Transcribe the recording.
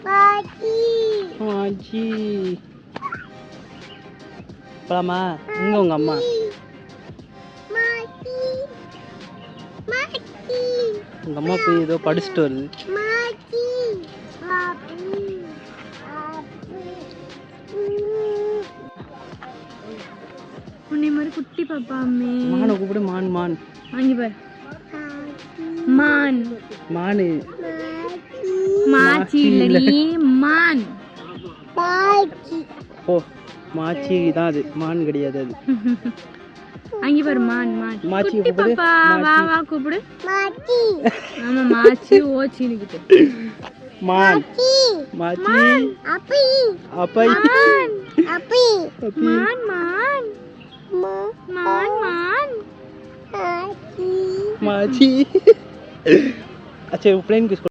மாச்சி போலாமா? இங்க உங்க அம்மா உங்க அம்மா போய் ஏதோ படிச்சுட்டு வருது. உன்னை மாதிரி குட்டி பாப்பாமே. மானை கூப்பிடு. மான் மான் வாங்கி பாரு. மான் மானு மாச்சி இல்லடி மான். ஓ மாச்சி தான் அது, மான் கிடையாது அது. அங்கே பாரு மான் மான். மாச்சி குட்டி கூப்பிடு. பாப்பா வா வா கூப்பிடு. ஆமா மாச்சி ஓச்சினுக்கிட்டு. மான் மாச்சி அப்பை மான் மான் மான் மான் மாச்சி. अच्छा फ्रेंड किसको